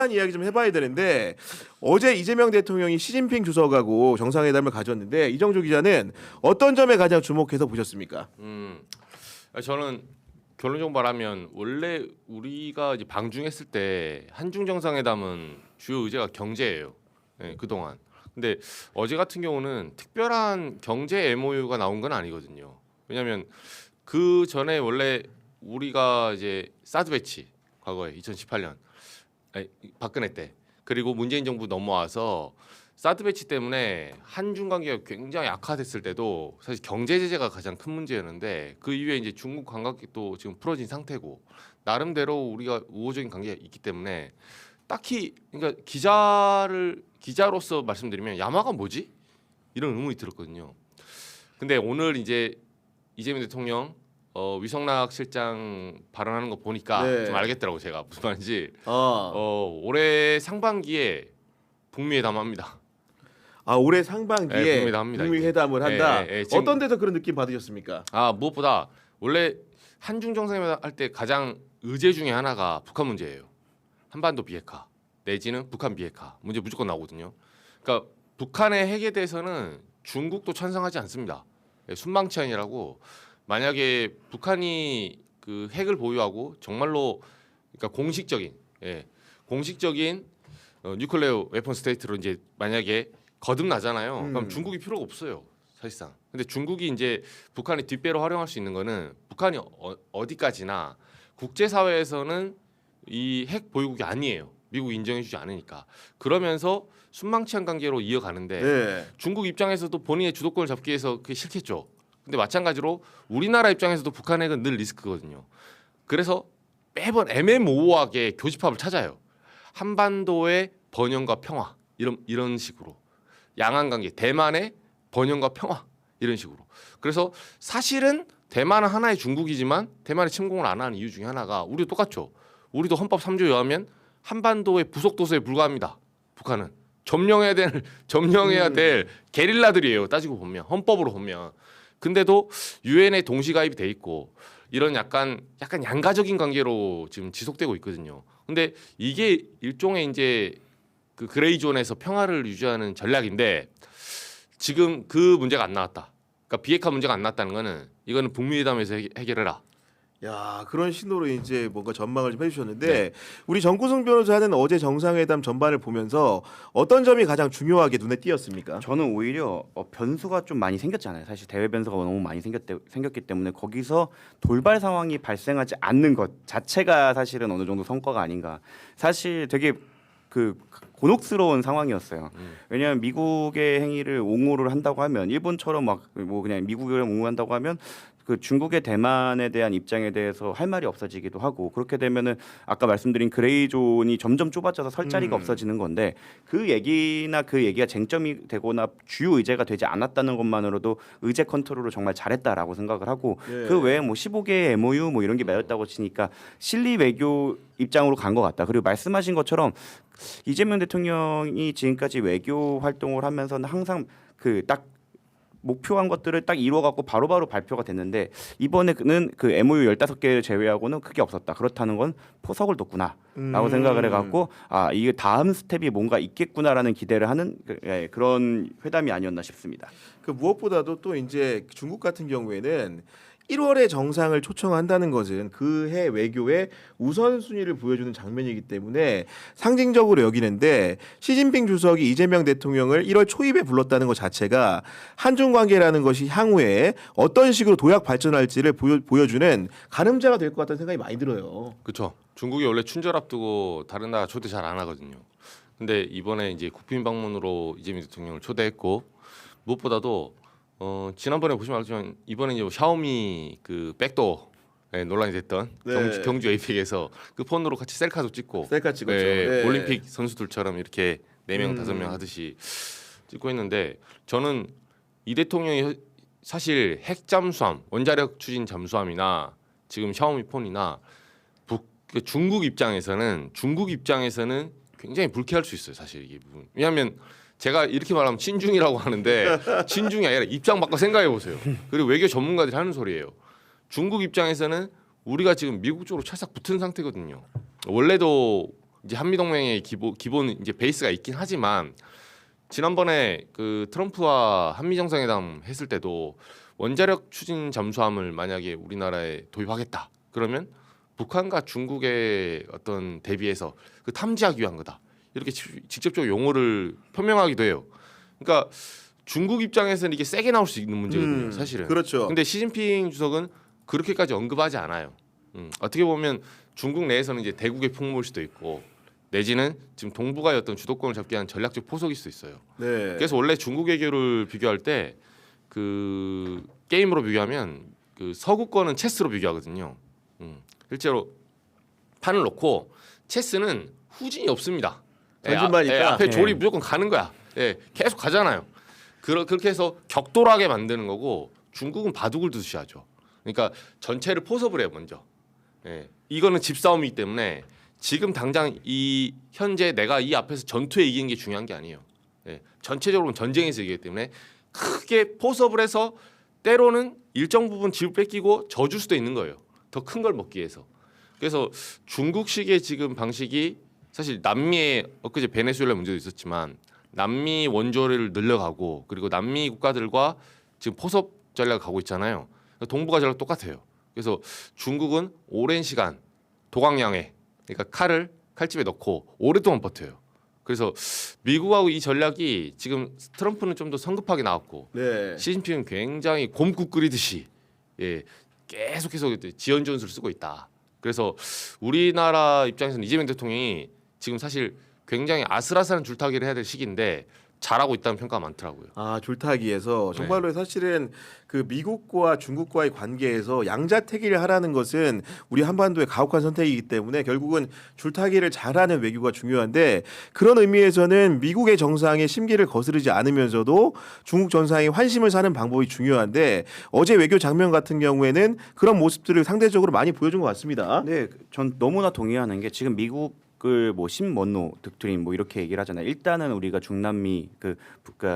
이야기 좀 해봐야 되는데 어제 이재명 대통령이 시진핑 주석하고 정상회담을 가졌는데 이정조 기자는 어떤 점에 가장 주목해서 보셨습니까? 저는 결론적으로 말하면 원래 우리가 이제 방중했을 때 한중 정상회담은 주요 의제가 경제예요. 네, 그동안. 근데 어제 같은 경우는 특별한 경제 MOU가 나온 건 아니거든요. 왜냐하면 그 전에 원래 우리가 이제 사드 배치 과거에 2018년 박근혜 때 그리고 문재인 정부 넘어와서 사드 배치 때문에 한중 관계가 굉장히 악화됐을 때도 사실 경제 제재가 가장 큰 문제였는데 그 이후에 이제 중국 관광객도 지금 풀어진 상태고 나름대로 우리가 우호적인 관계가 있기 때문에 딱히 그러니까 기자로서 말씀드리면 야마가 뭐지? 이런 의문이 들었거든요. 근데 오늘 이제 이재명 대통령 위성락 실장 발언하는 거 보니까 네. 좀 알겠더라고 제가 무슨 말인지. 올해 상반기에 북미 회담합니다. 올해 상반기에 네, 북미 회담합니다, 북미 이제. 회담을 한다. 지금, 어떤 데서 그런 느낌 받으셨습니까? 무엇보다 원래 한중 정상회담 할 때 가장 의제 중에 하나가 북한 문제예요. 한반도 비핵화 내지는 북한 비핵화 문제 무조건 나오거든요. 그러니까 북한의 핵에 대해서는 중국도 찬성하지 않습니다. 순방치 아니라고 만약에 북한이 그 핵을 보유하고 정말로 그러니까 공식적인 뉴클레어 웨폰 스테이트로 이제 만약에 거듭나잖아요. 그럼 중국이 필요가 없어요. 사실상. 근데 중국이 이제 북한의 뒷배로 활용할 수 있는 거는 북한이 어디까지나 국제사회에서는 이 핵 보유국이 아니에요. 미국 인정해주지 않으니까. 그러면서 순망치한 관계로 이어가는데 네. 중국 입장에서도 본인의 주도권을 잡기 위해서 그게 싫겠죠. 근데 마찬가지로 우리나라 입장에서도 북한 핵은 늘 리스크거든요. 그래서 매번 애매모호하게 교집합을 찾아요. 한반도의 번영과 평화 이런 식으로 양안 관계 대만의 번영과 평화 이런 식으로. 그래서 사실은 대만은 하나의 중국이지만 대만이 침공을 안 하는 이유 중에 하나가 우리도 똑같죠. 우리도 헌법 3조에 의하면 한반도의 부속 도서에 불과합니다. 북한은 점령해야 될 게릴라들이에요. 따지고 보면 헌법으로 보면. 근데도 유엔에 동시 가입이 돼 있고 이런 약간 양가적인 관계로 지금 지속되고 있거든요. 근데 이게 일종의 이제 그 그레이존에서 평화를 유지하는 전략인데 지금 그 문제가 안 나왔다. 그러니까 비핵화 문제가 안 나왔다는 거는 이거는 북미 회담에서 해결해라. 야, 그런 신호로 이제 뭔가 전망을 좀 해주셨는데 네. 우리 정구승 변호사는 어제 정상회담 전반을 보면서 어떤 점이 가장 중요하게 눈에 띄었습니까? 저는 오히려 변수가 좀 많이 생겼잖아요. 사실 대외 변수가 너무 많이 생겼기 때문에 거기서 돌발 상황이 발생하지 않는 것 자체가 사실은 어느 정도 성과가 아닌가. 사실 되게 그 곤혹스러운 상황이었어요. 왜냐하면 미국의 행위를 옹호를 한다고 하면 일본처럼 막 뭐 그냥 미국을 옹호한다고 하면 그 중국의 대만에 대한 입장에 대해서 할 말이 없어지기도 하고 그렇게 되면은 아까 말씀드린 그레이존이 점점 좁아져서 설 자리가 없어지는 건데 그 얘기가 쟁점이 되거나 주요 의제가 되지 않았다는 것만으로도 의제 컨트롤을 정말 잘했다라고 생각을 하고 그 외에 뭐 15개의 MOU 뭐 이런 게 맺었다고 치니까 실리 외교 입장으로 간 것 같다. 그리고 말씀하신 것처럼 이재명 대통령이 지금까지 외교 활동을 하면서는 항상 그 딱 목표한 것들을 딱 이루어갖고 바로바로 발표가 됐는데 이번에는 그 MOU 15개를 제외하고는 크게 없었다. 그렇다는 건 포석을 뒀구나라고 생각을 해갖고 이게 다음 스텝이 뭔가 있겠구나라는 기대를 하는 그런 회담이 아니었나 싶습니다. 그 무엇보다도 또 이제 중국 같은 경우에는 1월에 정상을 초청한다는 것은 그 해 외교의 우선순위를 보여주는 장면이기 때문에 상징적으로 여기는데 시진핑 주석이 이재명 대통령을 1월 초입에 불렀다는 것 자체가 한중 관계라는 것이 향후에 어떤 식으로 도약 발전할지를 보여주는 가늠자가 될 것 같다는 생각이 많이 들어요. 그렇죠. 중국이 원래 춘절 앞두고 다른 나라 초대 잘 안 하거든요. 근데 이번에 이제 국빈 방문으로 이재명 대통령을 초대했고 무엇보다도 지난번에 보시면 알지만 이번에 이제 샤오미 그 백도어 논란이 됐던 네. 경주 에이펙에서 그 폰으로 같이 셀카도 찍고 셀카 찍었죠. 네. 올림픽 선수들처럼 이렇게 4명 5명 하듯이 찍고 있는데 저는 이 대통령이 사실 핵 잠수함, 원자력 추진 잠수함이나 지금 샤오미 폰이나 중국 입장에서는 굉장히 불쾌할 수 있어요. 사실 이게 부분. 왜냐하면 제가 이렇게 말하면 친중이라고 하는데 친중이 아니라 입장 바꿔 생각해 보세요. 그리고 외교 전문가들이 하는 소리예요. 중국 입장에서는 우리가 지금 미국 쪽으로 찰싹 붙은 상태거든요. 원래도 이제 한미 동맹의 기본 이제 베이스가 있긴 하지만 지난번에 그 트럼프와 한미 정상회담 했을 때도 원자력 추진 잠수함을 만약에 우리나라에 도입하겠다. 그러면 북한과 중국의 어떤 대비해서 그 탐지하기 위한 거다. 이렇게 직접적으로 용어를 표명하기도 해요. 그러니까 중국 입장에서는 이게 세게 나올 수 있는 문제거든요, 사실은. 그렇죠. 근데 시진핑 주석은 그렇게까지 언급하지 않아요. 어떻게 보면 중국 내에서는 이제 대국의 풍모일 수도 있고 내지는 지금 동북아의 어떤 주도권을 잡기 위한 전략적 포석일 수도 있어요. 네. 그래서 원래 중국 외교를 비교할 때 그 게임으로 비교하면 그 서구권은 체스로 비교하거든요. 실제로 판을 놓고 체스는 후진이 없습니다. 던진만 있다. 앞에 졸이 예. 무조건 가는 거야. 예, 계속 가잖아요. 그렇게 해서 격돌하게 만드는 거고 중국은 바둑을 두듯이 하죠. 그러니까 전체를 포섭을 해요 먼저. 예, 이거는 집싸움이기 때문에 지금 당장 이 현재 내가 이 앞에서 전투에 이기는 게 중요한 게 아니에요. 예, 전체적으로는 전쟁에서 이기기 때문에 크게 포섭을 해서 때로는 일정 부분 집을 뺏기고 져줄 수도 있는 거예요. 더 큰 걸 먹기 위해서. 그래서 중국식의 지금 방식이 사실 남미에 엊그제 베네수엘라 문제도 있었지만 남미 원조를 늘려가고 그리고 남미 국가들과 지금 포섭 전략을 가고 있잖아요. 동북아 전략 똑같아요. 그래서 중국은 오랜 시간 도광양에 그러니까 칼집에 넣고 오랫동안 버텨요. 그래서 미국하고 이 전략이 지금 트럼프는 좀 더 성급하게 나왔고 네. 시진핑은 굉장히 곰국 끓이듯이 계속해서 지연 전술을 쓰고 있다. 그래서 우리나라 입장에서는 이재명 대통령이 지금 사실 굉장히 아슬아슬한 줄타기를 해야 될 시기인데 잘하고 있다는 평가가 많더라고요. 아, 줄타기에서 정말로 사실은 그 미국과 중국과의 관계에서 양자택일을 하라는 것은 우리 한반도의 가혹한 선택이기 때문에 결국은 줄타기를 잘하는 외교가 중요한데 그런 의미에서는 미국의 정상의 심기를 거스르지 않으면서도 중국 정상의 환심을 사는 방법이 중요한데 어제 외교 장면 같은 경우에는 그런 모습들을 상대적으로 많이 보여준 것 같습니다. 네, 전 너무나 동의하는 게 지금 미국을 뭐 신원로 득트린 뭐 이렇게 얘기를 하잖아요. 일단은 우리가 중남미 그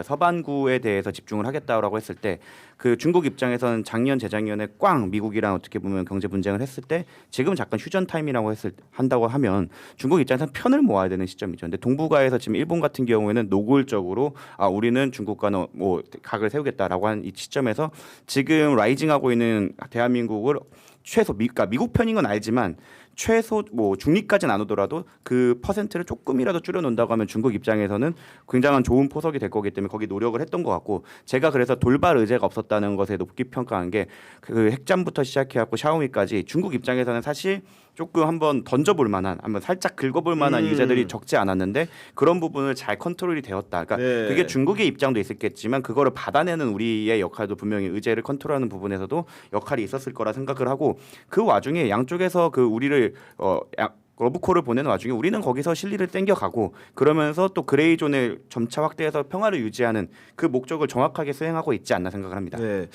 서반구에 대해서 집중을 하겠다라고 했을 때 그 중국 입장에서는 작년 재작년에 꽝 미국이랑 어떻게 보면 경제 분쟁을 했을 때 지금 잠깐 휴전 타임이라고 한다고 하면 중국 입장에서는 편을 모아야 되는 시점이죠. 근데 동북아에서 지금 일본 같은 경우에는 노골적으로 우리는 중국과는 뭐 각을 세우겠다라고 한 이 시점에서 지금 라이징하고 있는 대한민국을 그러니까 미국 편인 건 알지만 최소 뭐 중립까지는 안 오더라도 그 퍼센트를 조금이라도 줄여놓는다고 하면 중국 입장에서는 굉장한 좋은 포석이 될 거기 때문에 거기 노력을 했던 것 같고 제가 그래서 돌발 의제가 없었다는 것에 높게 평가한 게 그 핵잠부터 시작해갖고 샤오미까지 중국 입장에서는 사실 조금 한번 던져볼 만한 한번 살짝 긁어볼 만한 의제들이 적지 않았는데 그런 부분을 잘 컨트롤이 되었다. 그러니까 네. 그게 중국의 입장도 있었겠지만 그거를 받아내는 우리의 역할도 분명히 의제를 컨트롤하는 부분에서도 역할이 있었을 거라 생각을 하고 그 와중에 양쪽에서 그 우리를 러브콜을 보내는 와중에 우리는 거기서 실리를 땡겨가고 그러면서 또 그레이존을 점차 확대해서 평화를 유지하는 그 목적을 정확하게 수행하고 있지 않나 생각을 합니다. 네.